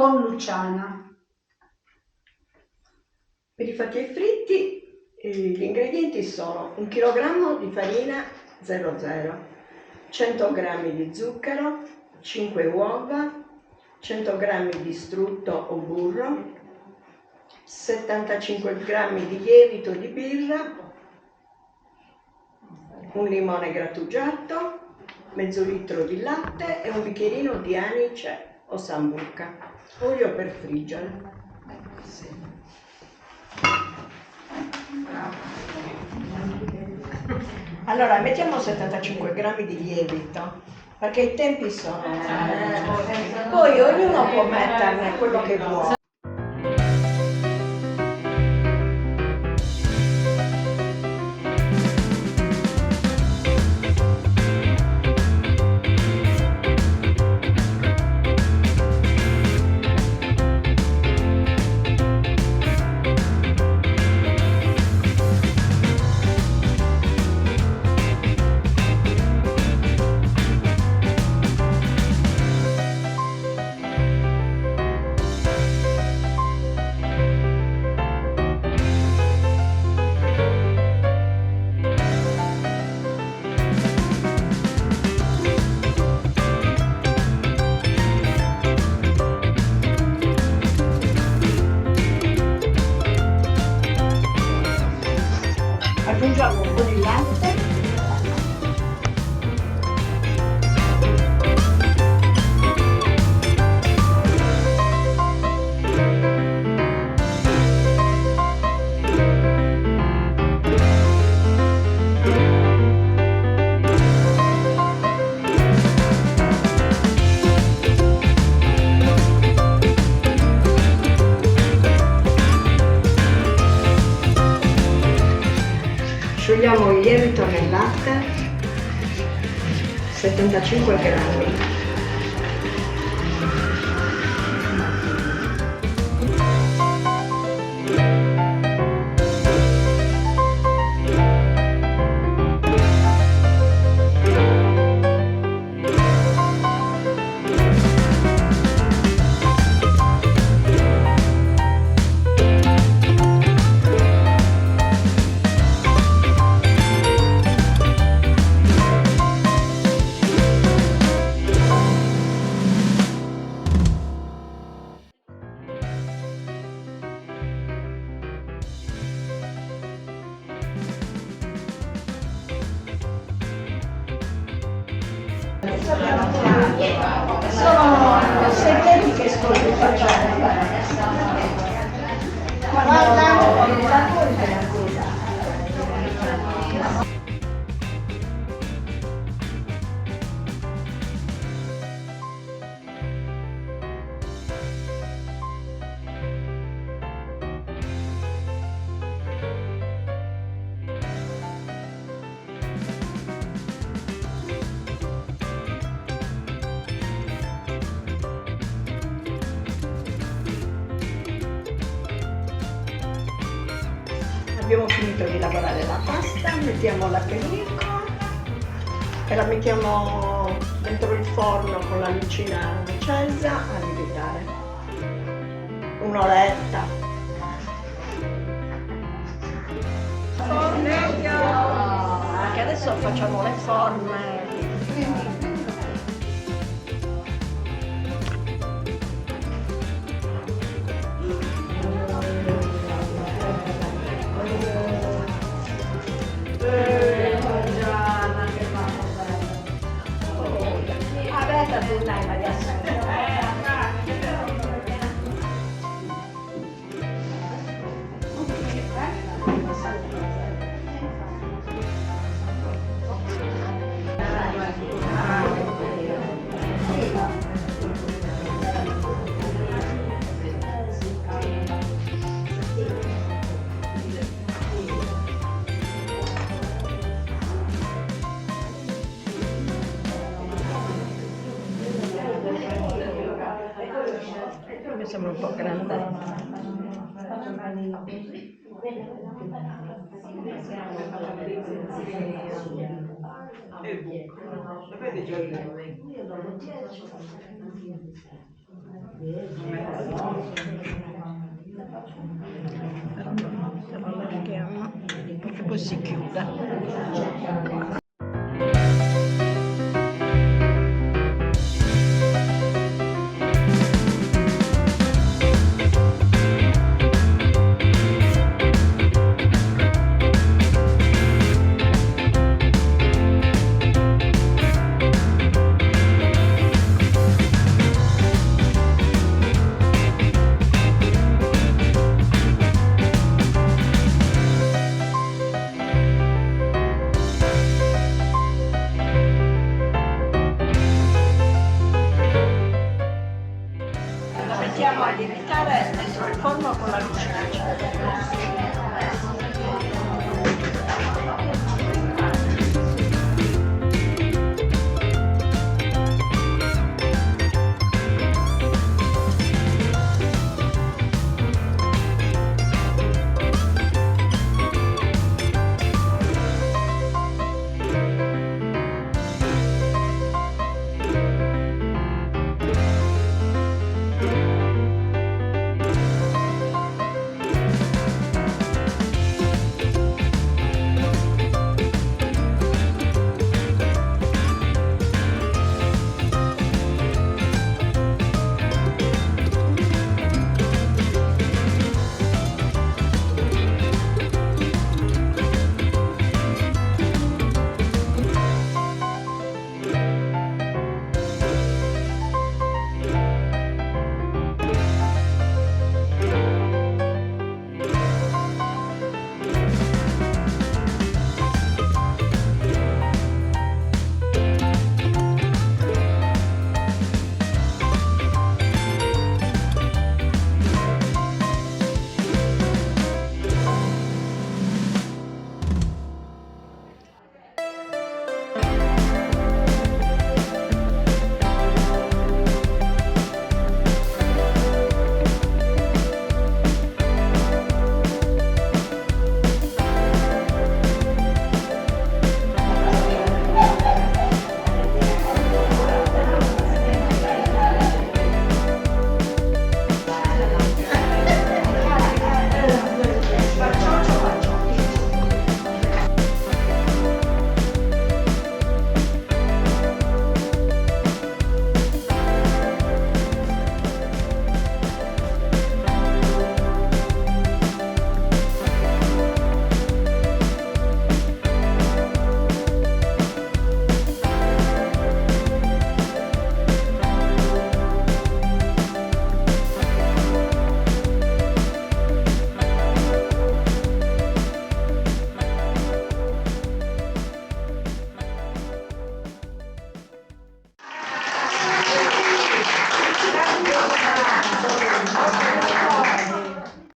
con Luciana. Per i fatti ai fritti gli ingredienti sono 1 kg di farina 00, 100 g di zucchero, 5 uova, 100 g di strutto o burro, 75 g di lievito di birra, un limone grattugiato, mezzo litro di latte e un bicchierino di anice o sambuca. Olio per friggere. Allora, mettiamo 75 g di lievito, perché i tempi sono... Poi ognuno può metterne quello che vuole. Aggiungiamo un po' di latte. Sciogliamo il lievito nel latte, 75 grammi. Sono segreti che scopri facciamo. Quando la abbiamo finito di lavorare la pasta, mettiamo la pellicola e la mettiamo dentro il forno con la lucina accesa a lievitare. Un'oretta. Anche adesso facciamo le forme. Mi sembra un po' grande. Però lo allarghiamo perché poi si chiude. Lo mettiamo a lievitare dentro il forno con la luce accesa.